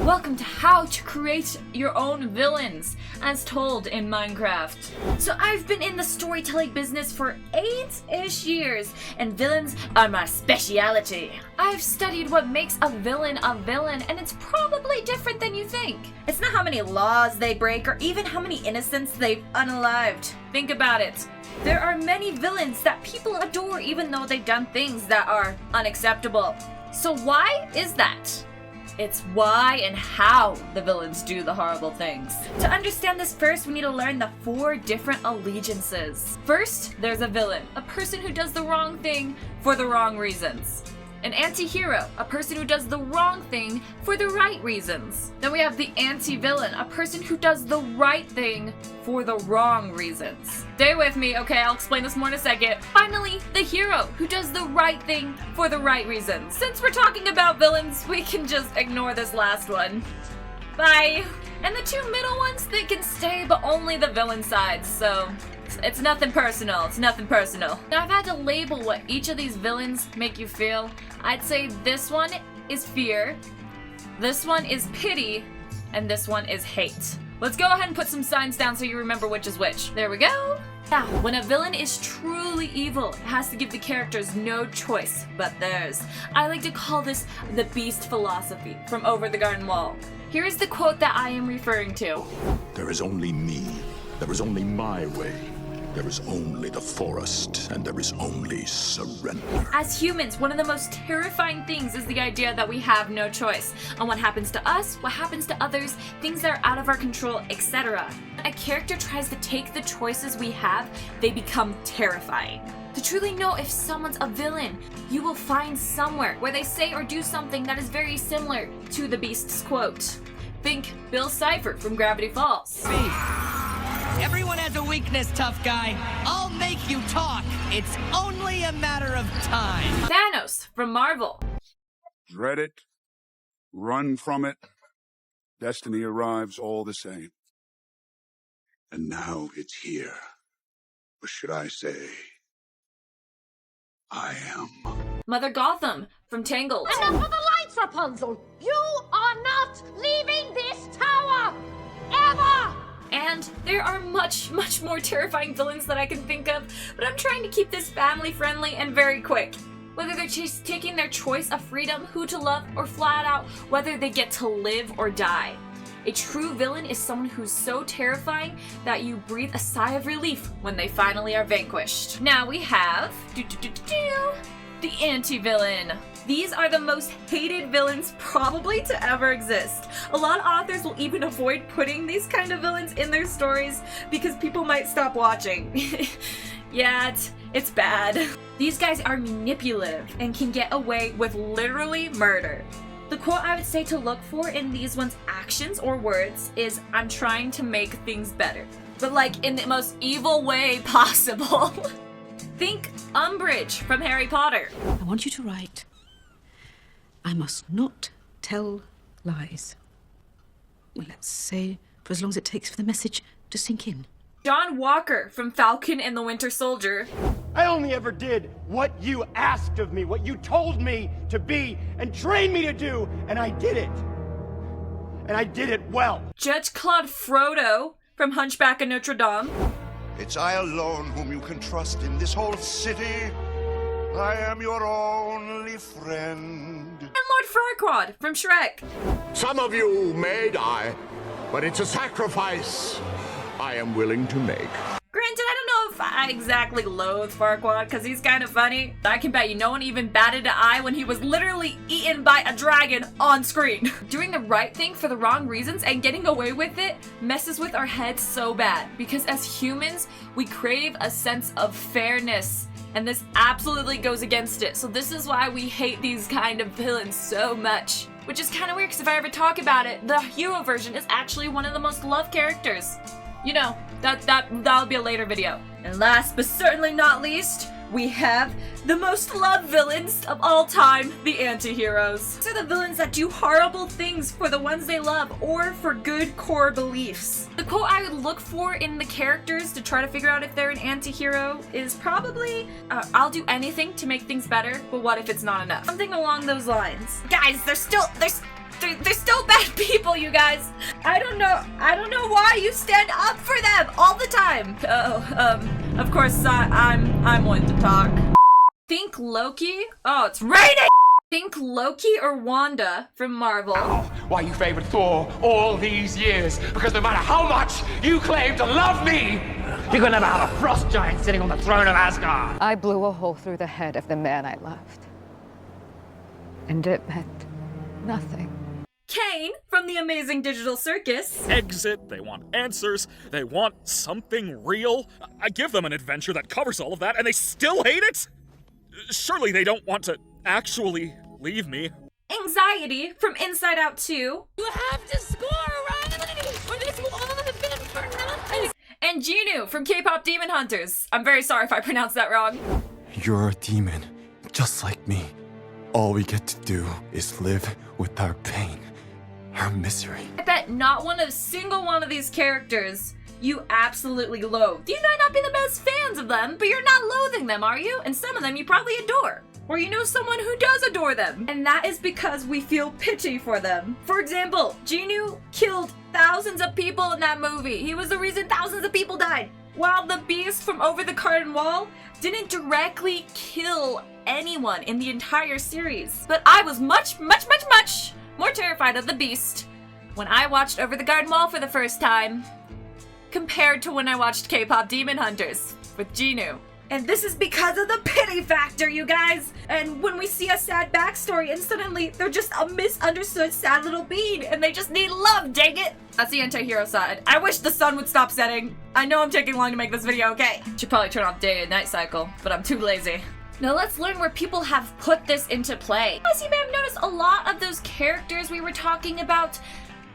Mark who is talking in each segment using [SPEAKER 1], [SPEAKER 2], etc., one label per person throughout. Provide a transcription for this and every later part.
[SPEAKER 1] Welcome to how to create your own villains, as told in Minecraft. So I've been in the storytelling business for 8-ish years, and villains are my speciality. I've studied what makes a villain, and it's probably different than you think. It's not how many laws they break, or even how many innocents they've unalived. Think about it. There are many villains that people adore even though they've done things that are unacceptable. So why is that? It's why and how the villains do the horrible things. To understand this first, we need to learn the 4 different allegiances. First, there's a villain, a person who does the wrong thing for the wrong reasons. An anti-hero, a person who does the wrong thing for the right reasons. Then we have the anti-villain, a person who does the right thing for the wrong reasons. Stay with me, okay? I'll explain this more in a second. Finally, the hero, who does the right thing for the right reasons. Since we're talking about villains, we can just ignore this last one. Bye! And the 2 middle ones, they can stay, but only the villain sides, so it's nothing personal. It's nothing personal. Now, I've had to label what each of these villains make you feel. I'd say this one is fear, this one is pity, and this one is hate. Let's go ahead and put some signs down so you remember which is which. There we go. Now, when a villain is truly evil, it has to give the characters no choice but theirs. I like to call this the beast philosophy from Over the Garden Wall. Here is the quote that I am referring to.
[SPEAKER 2] There is only me. There is only my way. There is only the forest, and there is only surrender.
[SPEAKER 1] As humans, one of the most terrifying things is the idea that we have no choice on what happens to us, what happens to others, things that are out of our control, etc. When a character tries to take the choices we have, they become terrifying. To truly know if someone's a villain, you will find somewhere where they say or do something that is very similar to the Beast's quote. Think Bill Cipher from Gravity Falls.
[SPEAKER 3] Everyone has a weakness, tough guy. I'll make you talk. It's only a matter of time.
[SPEAKER 1] Thanos from Marvel.
[SPEAKER 4] Dread it, run from it, destiny arrives all the same. And now it's here. Or should I say, I am.
[SPEAKER 1] Mother Gotham from Tangled.
[SPEAKER 5] Enough of the lights, Rapunzel! You are not leaving this tower! Ever!
[SPEAKER 1] And there are much more terrifying villains that I can think of, but I'm trying to keep this family friendly and very quick. Whether they're just taking their choice of freedom, who to love, or flat out, whether they get to live or die. A true villain is someone who's so terrifying that you breathe a sigh of relief when they finally are vanquished. Now we have the anti-villain. These are the most hated villains probably to ever exist. A lot of authors will even avoid putting these kind of villains in their stories because people might stop watching. Yeah, it's bad. These guys are manipulative and can get away with literally murder. The quote I would say to look for in these ones' actions or words is, "I'm trying to make things better." But like in the most evil way possible. Think Umbridge from Harry Potter.
[SPEAKER 6] I want you to write, "I must not tell lies." Well, let's say for as long as it takes for the message to sink in.
[SPEAKER 1] John Walker from Falcon and the Winter Soldier.
[SPEAKER 7] I only ever did what you asked of me, what you told me to be and trained me to do, and I did it. And I did it well.
[SPEAKER 1] Judge Claude Frodo from Hunchback of Notre Dame.
[SPEAKER 8] It's I alone whom you can trust in this whole city. I am your only friend.
[SPEAKER 1] And Lord Farquaad from Shrek.
[SPEAKER 9] Some of you may die, but it's a sacrifice I am willing to make.
[SPEAKER 1] Granted, I don't know if I exactly loathe Farquaad because he's kind of funny. I can bet you no one even batted an eye when he was literally eaten by a dragon on screen. Doing the right thing for the wrong reasons and getting away with it messes with our heads so bad because as humans, we crave a sense of fairness. And this absolutely goes against it. So this is why we hate these kind of villains so much. Which is kind of weird because if I ever talk about it, the hero version is actually one of the most loved characters. You know, that'll be a later video. And last but certainly not least, we have the most loved villains of all time, the anti-heroes. These are the villains that do horrible things for the ones they love or for good core beliefs. The quote I would look for in the characters to try to figure out if they're an anti-hero is probably, I'll do anything to make things better, but what if it's not enough? Something along those lines. Guys, they're still bad people. you guys. I don't know why you stand up for them all the time. Of course, I'm one to talk. Think Loki? Oh, it's raining! Think Loki or Wanda from Marvel.
[SPEAKER 10] Why you favored Thor all these years? Because no matter how much you claim to love me, you're gonna never have a frost giant sitting on the throne of Asgard.
[SPEAKER 11] I blew a hole through the head of the man I loved. And it meant nothing.
[SPEAKER 1] Caine from the Amazing Digital Circus.
[SPEAKER 12] Exit, they want answers, they want something real. I give them an adventure that covers all of that and they still hate it? Surely they don't want to actually leave me.
[SPEAKER 1] Anxiety from Inside Out 2.
[SPEAKER 5] You have to score, Riley, or this will all have been for nothing.
[SPEAKER 1] And Ginu from K-pop Demon Hunters. I'm very sorry if I pronounced that wrong.
[SPEAKER 13] You're a demon, just like me. All we get to do is live with our pain, our misery.
[SPEAKER 1] I bet not single one of these characters you absolutely loathe. You might not be the best fans of them, but you're not loathing them, are you? And some of them you probably adore. Or you know someone who does adore them. And that is because we feel pity for them. For example, Ginu killed thousands of people in that movie. He was the reason thousands of people died. While the Beast from Over the Garden Wall didn't directly kill anyone in the entire series. But I was much more terrified of the Beast when I watched Over the Garden Wall for the first time compared to when I watched K-pop Demon Hunters with Ginu. And this is because of the pity factor, you guys! And when we see a sad backstory and suddenly they're just a misunderstood sad little bean and they just need love, dang it! That's the anti-hero side. I wish the sun would stop setting. I know I'm taking long to make this video, okay? Should probably turn off day and night cycle, but I'm too lazy. Now let's learn where people have put this into play. As you may have noticed, a lot of those characters we were talking about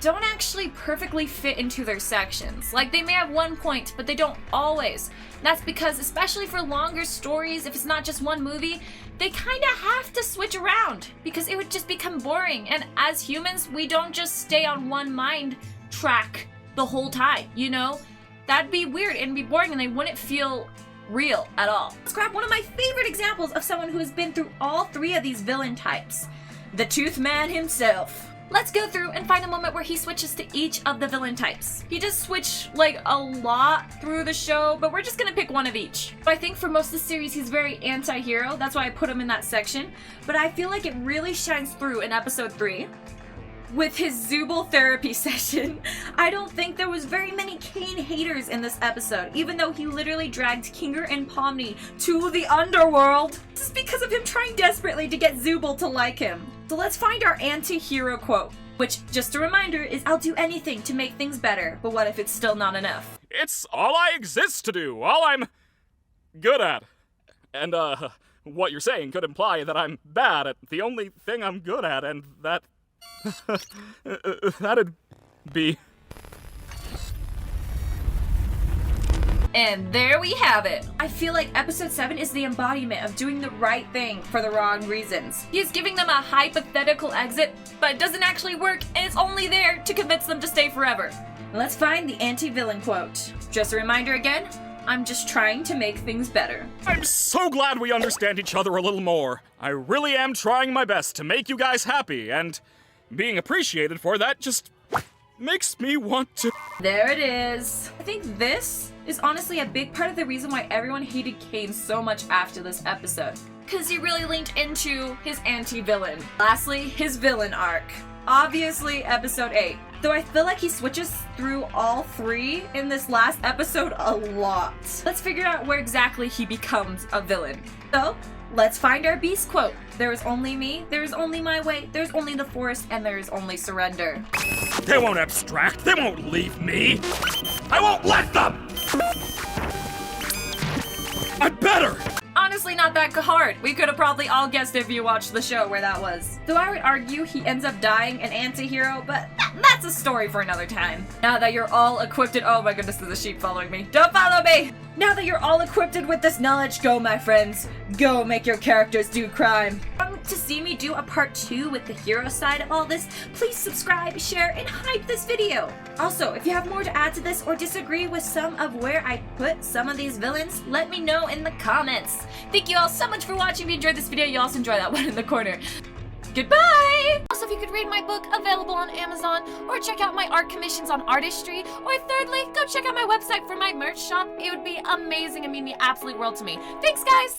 [SPEAKER 1] don't actually perfectly fit into their sections. Like, they may have one point, but they don't always. And that's because, especially for longer stories, if it's not just one movie, they kinda have to switch around because it would just become boring. And as humans, we don't just stay on one mind track the whole time, you know? That'd be weird and be boring and they wouldn't feel real at all. Let's grab one of my favorite examples of someone who has been through all three of these villain types. The Tooth Man himself. Let's go through and find a moment where he switches to each of the villain types. He does switch like a lot through the show, but we're just gonna pick one of each. I think for most of the series he's very anti-hero, that's why I put him in that section, but I feel like it really shines through in episode 3. With his Zubul therapy session, I don't think there was very many Caine haters in this episode, even though he literally dragged Kinger and Pomni to the underworld. This is because of him trying desperately to get Zubul to like him. So let's find our anti-hero quote, which, just a reminder, is I'll do anything to make things better, but what if it's still not enough?
[SPEAKER 12] It's all I exist to do, all I'm good at. And, what you're saying could imply that I'm bad at the only thing I'm good at, and that... that'd be...
[SPEAKER 1] And there we have it. I feel like episode 7 is the embodiment of doing the right thing for the wrong reasons. He is giving them a hypothetical exit, but it doesn't actually work, and it's only there to convince them to stay forever. Let's find the anti-villain quote. Just a reminder again, I'm just trying to make things better.
[SPEAKER 12] I'm so glad we understand each other a little more. I really am trying my best to make you guys happy, and being appreciated for that just makes me want to...
[SPEAKER 1] There it is. I think this is honestly a big part of the reason why everyone hated Caine so much after this episode. Because he really leaned into his anti-villain. Lastly, his villain arc. Obviously, episode 8. Though I feel like he switches through all 3 in this last episode a lot. Let's figure out where exactly he becomes a villain. So, let's find our beast quote. There is only me, there is only my way, there's only the forest, and there is only surrender.
[SPEAKER 12] They won't abstract, they won't leave me. I won't let them! I'm better!
[SPEAKER 1] Honestly, not that hard. We could have probably all guessed if you watched the show where that was. Though I would argue he ends up dying an anti-hero, but that's a story for another time. Now that you're all equipped, oh my goodness, there's a sheep following me. Don't follow me! Now that you're all equipped with this knowledge, go my friends. Go make your characters do crime. To see me do a part 2 with the hero side of all this, please subscribe, share, and hype this video. Also, if you have more to add to this or disagree with some of where I put some of these villains, let me know in the comments. Thank you all so much for watching. If you enjoyed this video, you also enjoy that one in the corner. Goodbye! Also, if you could read my book, available on Amazon, or check out my art commissions on Artistry, or thirdly, go check out my website for my merch shop. It would be amazing and mean the absolute world to me. Thanks, guys!